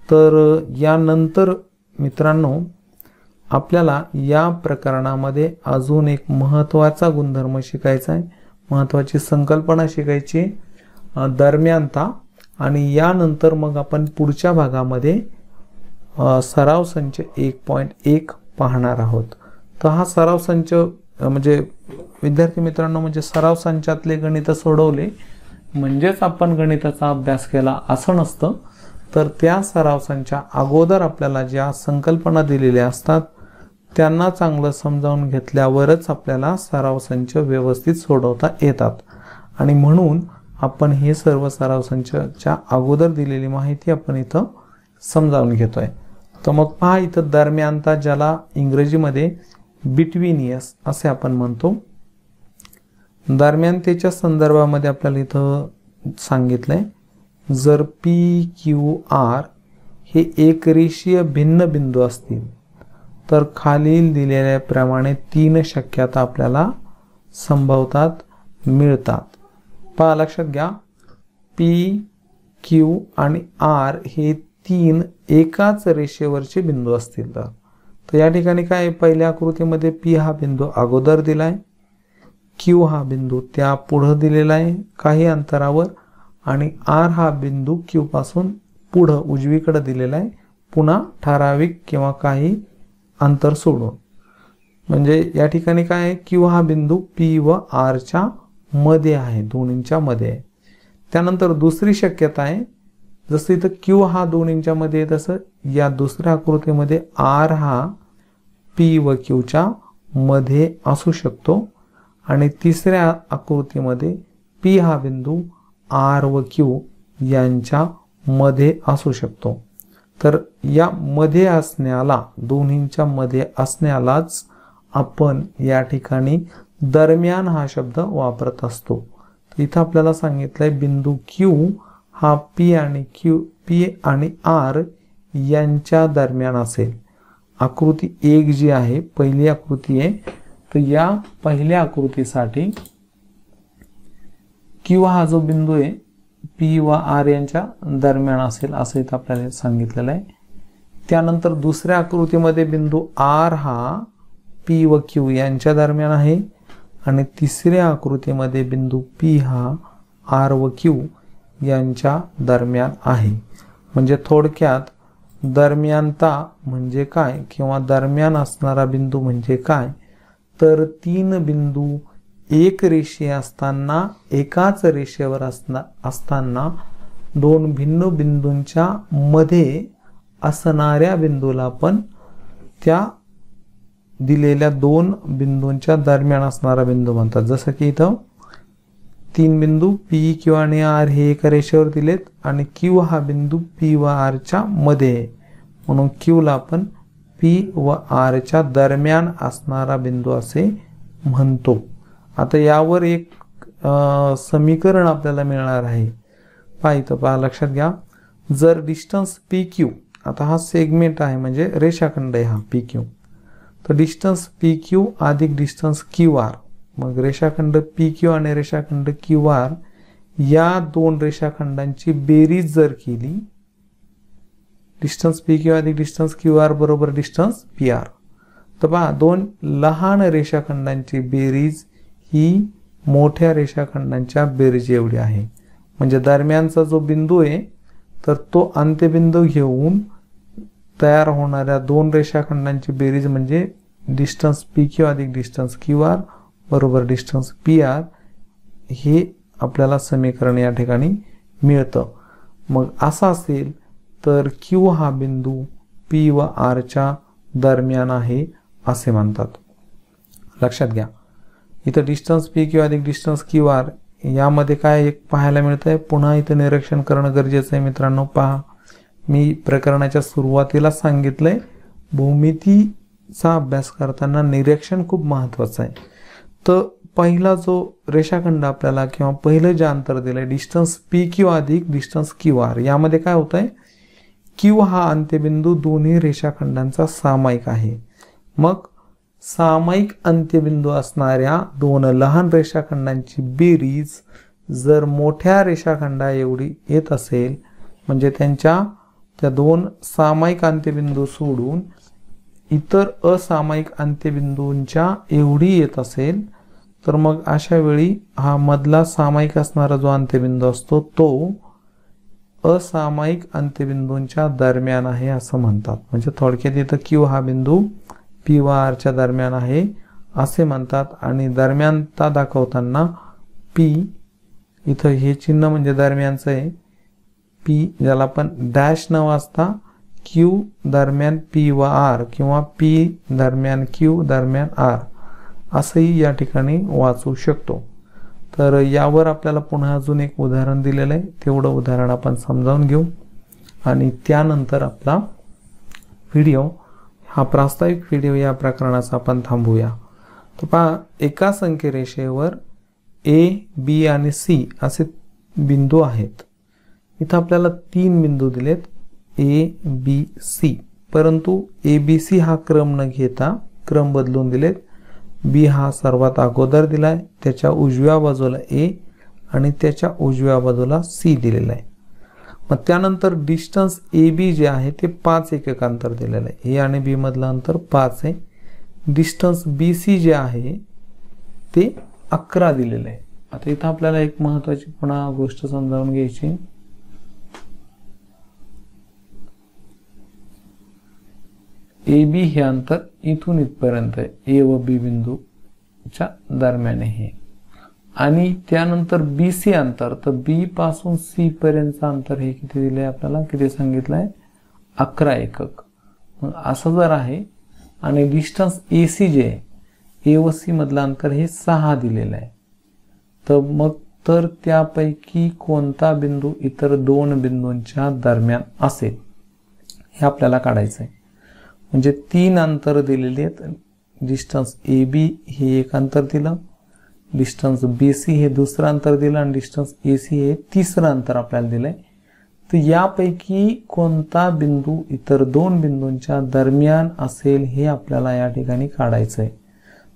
S1: तर यानंतर मित्रांनो आपल्याला या प्रकरणामध्ये अजून एक महत्त्वाचा गुणधर्म शिकायचा आहे, महत्त्वाची संकल्पना शिकायची, दरम्यानता. आणि यानंतर मग आपण पुढच्या भागामध्ये सराव संच 1.1 पाहणार आहोत. तर हा सराव संच म्हणजे विद्यार्थी मित्रांनो म्हणजे सराव संचातले गणित सोडवले म्हणजेच आपण गणिताचा अभ्यास केला असं नसतं. तर त्या सराव संचा अगोदर आपल्याला ज्या संकल्पना दिलेल्या असतात त्यांना चांगलं समजावून घेतल्यावरच आपल्याला सराव संच व्यवस्थित सोडवता येतात. आणि म्हणून आपण हे सर्व सराव संचाच्या अगोदर दिलेली माहिती आपण इथं समजावून घेतोय. तर मग पहा इथं दरम्यानता, ज्याला इंग्रजीमध्ये बिटवीनियस असे आपण म्हणतो. दरम्यानतेच्या संदर्भामध्ये आपल्याला इथं सांगितलंय, जर पी क्यू आर हे एक रेषीय भिन्न बिंदू असतील तर खालील दिलेल्याप्रमाणे 3 शक्यता आपल्याला संभवतात मिळतात. पहा लक्षात घ्या, पी क्यू आणि आर हे 3 एकाच रेषेवरचे बिंदू असतील तर या ठिकाणी काय, पहिल्या आकृतीमध्ये पी हा बिंदू अगोदर दिलाय, क्यू हा बिंदू त्या पुढे दिलेला आहे काही अंतरावर, आणि आर हा बिंदू क्यू पासून पुढे उजवीकडे दिलेला आहे पुन्हा ठराविक किंवा काही अंतर सोडून. म्हणजे या ठिकाणी काय आहे, क्यू हा बिंदू पी व आरच्या मध्ये आहे, दोन्हींच्या मध्ये आहे. त्यानंतर दुसरी शक्यता आहे जसं इथं Q हा 2 इंचामध्ये आहे तसं या दुसऱ्या आकृतीमध्ये R हा P व Q च्या मध्ये असू शकतो आणि तिसऱ्या आकृतीमध्ये P हा बिंदू R व Q यांच्या मध्ये असू शकतो. तर या मध्ये असण्याला, दोन्हींच्या मध्ये असण्यालाच आपण या ठिकाणी दरम्यान हा शब्द वापरत असतो. इथं आपल्याला सांगितलंय बिंदू Q हा P आणि R यांच्या दरम्यान असेल. आकृती 1 जी आहे, पहिली आकृती आहे, तर या पहिल्या आकृतीसाठी Q हा जो बिंदू आहे P व R यांच्या दरम्यान असेल असं इथं आपल्याला सांगितलेलं आहे. त्यानंतर दुसऱ्या आकृतीमध्ये बिंदू R हा P व Q यांच्या दरम्यान आहे आणि तिसऱ्या आकृतीमध्ये बिंदू P हा R व Q यांच्या दरम्यान आहे. म्हणजे थोडक्यात दरम्यानता म्हणजे काय किंवा दरम्यान असणारा बिंदू म्हणजे काय, तर 3 बिंदू एक रेषीय असताना, एकाच रेषेवर असताना 2 भिन्न बिंदूंच्या मध्ये असणाऱ्या बिंदूला आपण त्या दिलेल्या 2 बिंदूंच्या दरम्यान असणारा बिंदू म्हणतात. जसं की इथं 3 बिंदू P, Q आणि R हे एका रेषेवर दिलेत आणि Q हा बिंदू P व R च्या मध्ये आहे, म्हणून Q ला आपण P व R च्या दरम्यान असणारा बिंदू असे म्हणतो. आता यावर एक समीकरण आपल्याला मिळणार आहे. पहा लक्षात घ्या, जर डिस्टन्स PQ, आता हा सेगमेंट आहे म्हणजे रेषाखंड आहे हा PQ, तर डिस्टन्स PQ अधिक डिस्टन्स QR, मग रेषाखंड PQ आणि रेषाखंड QR या 2 रेषाखंडांची बेरीज जर केली, डिस्टन्स PQ अधिक डिस्टन्स QR बरोबर डिस्टन्स PR, तर पहा 2 लहान रेषाखंडांची बेरीज ही मोठ्या रेषाखंडांच्या बेरीज एवढी आहे. म्हणजे दरम्यानचा जो बिंदू आहे तर तो अंत्यबिंदू घेऊन तयार होणाऱ्या 2 रेषाखंडांची बेरीज म्हणजे डिस्टन्स PQ अधिक डिस्टन्स QR बरोबर डिस्टन्स PR, हे आपल्याला समीकरण या ठिकाणी मिळतं. मग असं असेल तर Q हा बिंदू P व R च्या दरम्यान आहे असे म्हणतात. लक्षात घ्या, इथं डिस्टन्स PQ अधिक डिस्टन्स QR यामध्ये काय एक पाहायला मिळतंय, पुन्हा इथं निरीक्षण करणं गरजेचं आहे मित्रांनो. पहा, मी प्रकरणाच्या सुरुवातीला सांगितलंय भूमितीचा अभ्यास करताना निरीक्षण खूप महत्वाचं आहे. तर पहिला जो रेषाखंड आपल्याला किंवा पहिलं जे अंतर दिलंय डिस्टन्स PQ अधिक डिस्टन्स QR, यामध्ये काय होतंय, Q हा अंत्यबिंदू दोन्ही रेषाखंडांचा सामायिक आहे. मग सामायिक अंत्यबिंदू असणाऱ्या 2 लहान रेषाखंडांची बेरीज जर मोठ्या रेषाखंडा एवढी येत असेल, म्हणजे त्यांच्या त्या 2 सामायिक अंत्यबिंदू सोडून इतर असामायिक अंत्यबिंदूंच्या एवढी येत असेल, तर मग अशा वेळी हा मधला सामायिक असणारा जो अंत्यबिंदू असतो तो असामायिक अंत्यबिंदूंच्या दरम्यान आहे असं म्हणतात. म्हणजे थोडक्यात इथं Q हा बिंदू P व R च्या दरम्यान आहे असे म्हणतात. आणि दरम्यानता दाखवताना P, इथं हे चिन्ह म्हणजे दरम्यानचं आहे, P ज्याला आपण डॅश न वाचता Q दरम्यान P व R किंवा P दरम्यान Q दरम्यान R असंही या ठिकाणी वाचू शकतो. तर यावर आपल्याला पुन्हा अजून एक उदाहरण दिलेलं आहे, तेवढं उदाहरण आपण समजावून घेऊ आणि त्यानंतर आपला व्हिडिओ, हा प्रास्ताविक व्हिडिओ या प्रकरणाचा आपण थांबवूया. तर पहा, एका संख्यरेषेवर A, B आणि C असे बिंदू आहेत. इथं आपल्याला 3 बिंदू दिलेत A, B, C, परंतु ABC हा क्रम न घेता क्रम बदलून दिलेत. B हा सर्वात अगोदर दिलाय, त्याच्या उजव्या बाजूला A आणि त्याच्या उजव्या बाजूला C दिलेला आहे. मग त्यानंतर डिस्टन्स AB जे आहे ते 5 एकक अंतर दिलेलं आहे. A आणि B मधलं अंतर 5 आहे. डिस्टन्स BC जे आहे ते 11 दिलेलं आहे. आता इथं आपल्याला एक महत्त्वाची पुन्हा गोष्ट समजावून घ्यायची. AB हे अंतर इथून इथपर्यंत आहे, A व B बिंदूच्या दरम्यान आहे. आणि त्यानंतर बी सी अंतर, तर बी पासून सी पर्यंतचं अंतर हे किती दिलंय आपल्याला, किती सांगितलंय, 11 एकक. मग असं जर आहे आणि डिस्टन्स ए सी जे ए व सी मधलं अंतर हे 6 दिलेलं आहे, तर त्यापैकी कोणता बिंदू इतर दोन बिंदूंच्या दरम्यान असेल हे आपल्याला काढायचं आहे. म्हणजे 3 अंतर दिलेले आहेत. डिस्टन्स ए बी हे एक अंतर दिलं, डिस्टन्स बी सी हे दुसरं अंतर दिलं आणि डिस्टन्स ए सी हे तिसरं अंतर आपल्याला दिलंय. तर यापैकी कोणता बिंदू इतर दोन बिंदूंच्या दरम्यान असेल हे आपल्याला या ठिकाणी काढायचं आहे.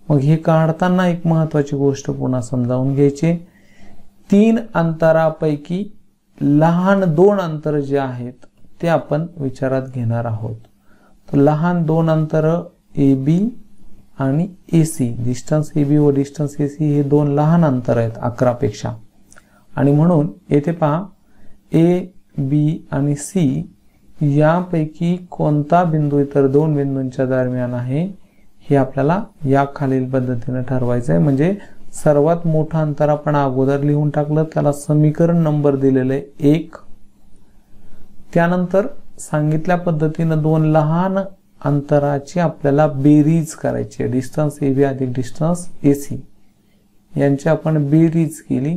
S1: मग हे काढताना एक महत्वाची गोष्ट पुन्हा समजावून घ्यायची. 3 अंतरापैकी लहान 2 अंतर जे आहेत ते आपण विचारात घेणार आहोत. तर लहान 2 अंतर ए बी आणि ए सी, डिस्टन्स ए बी व डिस्टन्स ए सी हे 2 लहान अंतर आहेत 11 पेक्षा. आणि म्हणून येथे पहा, ए बी आणि सी यापैकी कोणता बिंदू इतर दोन बिंदूंच्या दरम्यान आहे हे आपल्याला या खालील पद्धतीने ठरवायचं आहे. म्हणजे सर्वात मोठं अंतर आपण अगोदर लिहून टाकलं, त्याला समीकरण नंबर दिलेलं आहे 1. त्यानंतर सांगितल्या पद्धतीनं 2 लहान अंतराची आपल्याला बेरीज करायची आहे. डिस्टन्स ए बी अधिक डिस्टन्स ए सी यांची आपण बेरीज केली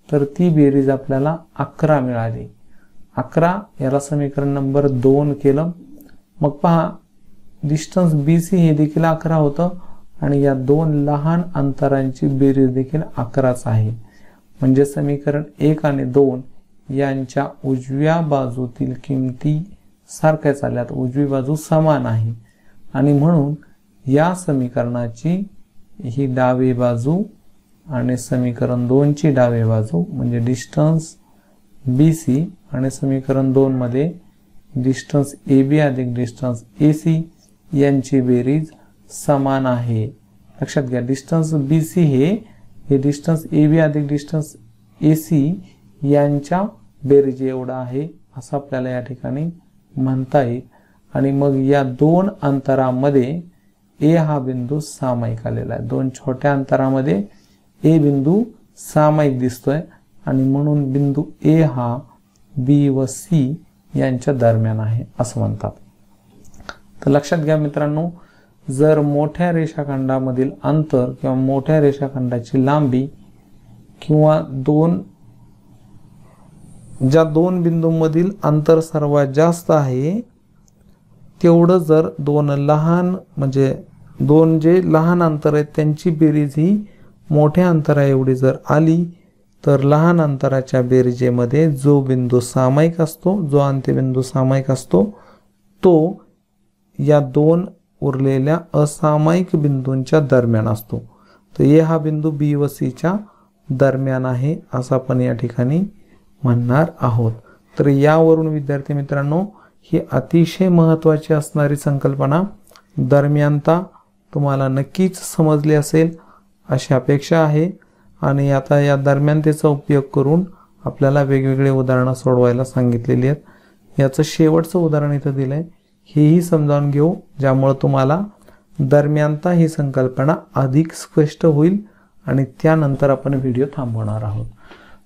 S1: तर ती बेरीज आपल्याला 11 मिळाली. 11 याला समीकरण नंबर 2 केलं. मग पहा, डिस्टन्स बी सी हे देखील 11 होतं आणि या 2 लहान अंतरांची बेरीज देखील 11च आहे. म्हणजे समीकरण 1 आणि 2 यांच्या उजव्या बाजूतील किमती सारख्याच आल्यात, उजवी बाजू समान आहे. आणि म्हणून या समीकरणाची ही डावी बाजू आणि समीकरण 2 ची डावी बाजू म्हणजे डिस्टन्स बी सी आणि समीकरण 2 मध्ये डिस्टन्स ए बी अधिक डिस्टन्स ए सी यांची बेरीज समान आहे. लक्षात घ्या, डिस्टन्स बी सी हे डिस्टन्स ए बी अधिक डिस्टन्स ए सी यांच्या बेरीज एवढा आहे असं आपल्याला या ठिकाणी म्हणता येईल. आणि मग या 2 अंतरामध्ये ए हा बिंदू सामायिक आलेला आहे. 2 छोट्या अंतरामध्ये ए बिंदू सामायिक दिसतोय आणि म्हणून बिंदू ए हा बी व सी यांच्या दरम्यान आहे असं म्हणतात. तर लक्षात घ्या मित्रांनो, जर मोठ्या रेषाखंडामधील अंतर किंवा मोठ्या रेषाखंडाची लांबी किंवा ज्या 2 बिंदूंमधील अंतर सर्वात जास्त आहे तेवढं जर 2 लहान म्हणजे 2 जे लहान अंतर आहेत त्यांची बेरीज ही मोठ्या अंतरा एवढी जर आली तर लहान अंतराच्या बेरीजेमध्ये जो बिंदू सामायिक असतो, जो अंत्यबिंदू सामायिक असतो, तो या 2 उरलेल्या असामायिक बिंदूंच्या दरम्यान असतो. तर ए हा बिंदू बी व सी च्या दरम्यान आहे असं आपण या ठिकाणी म्हणणार आहोत. तर यावरून विद्यार्थी मित्रांनो, ही अतिशय महत्त्वाची असणारी संकल्पना दरम्यानता तुम्हाला नक्कीच समजली असेल अशी अपेक्षा आहे. आणि आता या दरम्यानतेचा उपयोग करून आपल्याला वेगवेगळे उदाहरणं सोडवायला सांगितलेली आहेत. याचं शेवटचं उदाहरण इथं दिलंय, हेही समजावून घेऊ ज्यामुळे तुम्हाला दरम्यानता ही संकल्पना अधिक स्पष्ट होईल. आणि त्यानंतर आपण व्हिडिओ थांबवणार आहोत.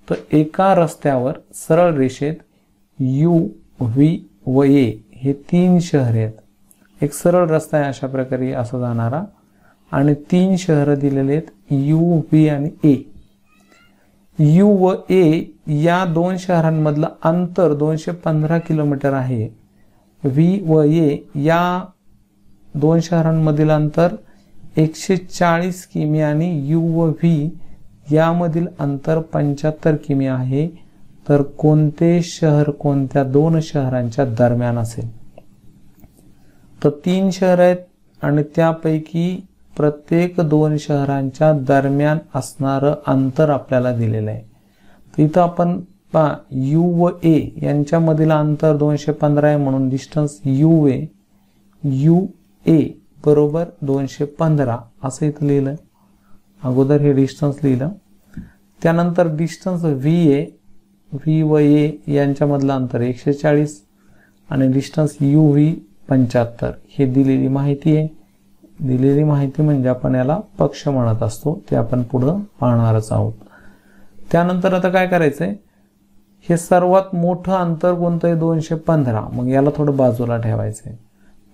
S1: तर एका रस्त्यावर सरळ रेषेत यू व्ही व ए हे 3 शहरे आहेत. एक सरळ रस्ता आहे अशा प्रकारे असा जाणारा आणि 3 शहरं दिलेले आहेत यू व्ही आणि ए. यू व ए या 2 शहरांमधलं अंतर 215 किलोमीटर आहे. व्ही व ए या 2 शहरांमधील अंतर 140 किमी आणि यू व व्ही यामधील अंतर 75 किमी आहे. तर कोणते शहर कोणत्या 2 शहरांच्या दरम्यान असेल? तर 3 शहर आहेत आणि त्यापैकी प्रत्येक 2 शहरांच्या दरम्यान असणारं अंतर आपल्याला दिलेलं आहे. तर इथं आपण पहा, यू व ए यांच्यामधील अंतर 215 आहे म्हणून डिस्टन्स यू ए बरोबर 215 असं इथं लिहिलं. अगोदर हे डिस्टन्स लिहिलं. त्यानंतर डिस्टन्स व्ही व ए यांच्यामधलं अंतर 140 आणि डिस्टन्स यू व्ही 75 हे दिलेली माहिती आहे. दिलेली माहिती म्हणजे आपण याला पक्ष म्हणत असतो, ते आपण पुढं पाहणारच आहोत. त्यानंतर आता काय करायचंय, हे सर्वात मोठं अंतर कोणतं आहे 215, मग याला थोडं बाजूला ठेवायचंय.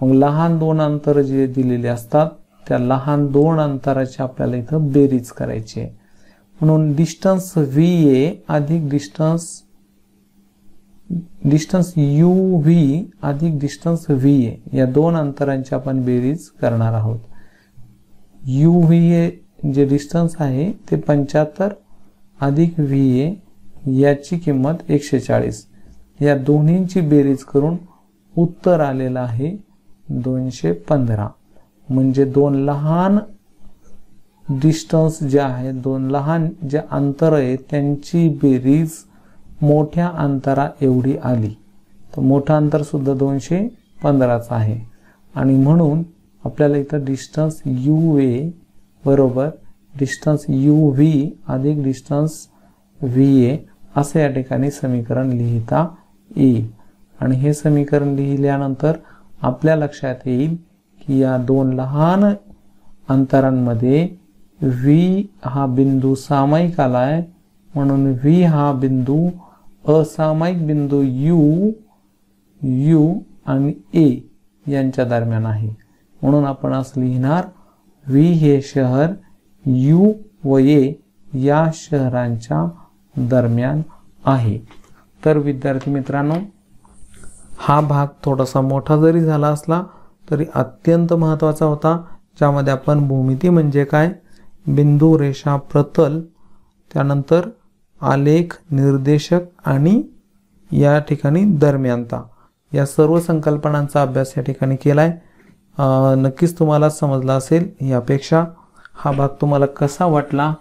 S1: मग लहान दोन अंतर जे दिलेले असतात त्या लहान दोन अंतराची आपल्याला इथं बेरीज करायची आहे. म्हणून डिस्टन्स VA अधिक डिस्टन्स UV अधिक डिस्टन्स VA या दोन अंतरांची आपण बेरीज करणार आहोत. UVA जे डिस्टन्स आहे ते 75 अधिक VA याची किंमत 140, या दोन्हींची बेरीज करून उत्तर आलेलं आहे 215. म्हणजे दोन लहान डिस्टन्स जे आहे, दोन लहान जे अंतर आहे त्यांची बेरीज मोठ्या अंतरा एवढी आली. तर मोठं अंतर सुद्धा 215च आहे आणि म्हणून आपल्याला इथं डिस्टन्स UA बरोबर डिस्टन्स UV अधिक डिस्टन्स VA असं या ठिकाणी समीकरण लिहिता येईल. आणि हे समीकरण लिहिल्यानंतर आपल्या लक्षात येईल की या दोन लहान अंतरांमध्ये V हा बिंदू सामायिक आलाय, म्हणून V हा बिंदू असामायिक बिंदू U आणि A यांच्या दरम्यान आहे. म्हणून आपण असं लिहिणार V हे शहर U व A या शहरांच्या दरम्यान आहे. तर विद्यार्थी मित्रांनो, हा भाग थोडासा मोठा जरी झाला असला तरी अत्यंत महत्त्वाचा होता, ज्यामध्ये आपण भूमिती म्हणजे काय, बिंदू, रेषा, प्रतल, त्यानंतर आलेख, निर्देशक आणि या ठिकाणी दरम्यानता या सर्व संकल्पनांचा अभ्यास या ठिकाणी केलाय. नक्कीच तुम्हाला समजला असेल ही अपेक्षा. हा भाग तुम्हाला कसा वाटला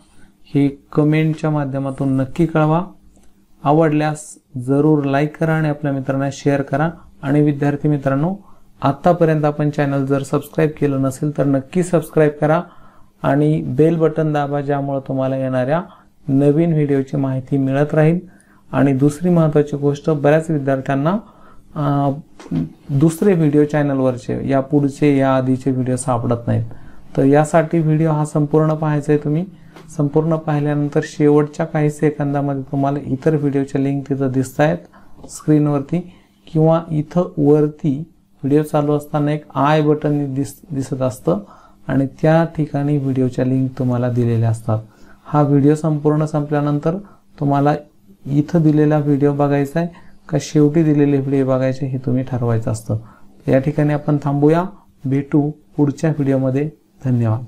S1: हे कमेंटच्या माध्यमातून नक्की कळवा. आवडल्यास जरूर लाईक करा आणि आपल्या मित्रांना शेअर करा. आणि विद्यार्थी मित्रांनो, आतापर्यंत आपण चॅनल जर सबस्क्राईब केलं नसेल तर नक्की सबस्क्राईब करा आणि बेल बटन दाबा, ज्यामुळे तुम्हाला येणाऱ्या नवीन व्हिडिओची माहिती मिळत राहील. आणि दुसरी महत्त्वाची गोष्ट, बऱ्याच विद्यार्थ्यांना दुसरे व्हिडिओ चॅनलवरचे या पुढचे या आधीचे व्हिडिओ सापडत नाहीत. तर यासाठी व्हिडिओ हा संपूर्ण पाहायचा आहे. तुम्ही संपूर्ण पाहिल्यानंतर शेवटच्या काही सेकंदामध्ये तुम्हाला इतर व्हिडिओच्या लिंक तिथं दिसत आहेत स्क्रीनवरती, किंवा इथं वरती व्हिडिओ चालू असताना एक आय बटन दिसत असतं आणि त्या ठिकाणी व्हिडिओच्या लिंक तुम्हाला दिलेल्या असतात. हा व्हिडिओ संपूर्ण संपल्यानंतर तुम्हाला इथं दिलेला व्हिडिओ बघायचा आहे का शेवटी दिलेले व्हिडिओ बघायचे हे तुम्ही ठरवायचं असतं. या ठिकाणी आपण थांबूया. भेटू पुढच्या व्हिडिओमध्ये. धन्यवाद.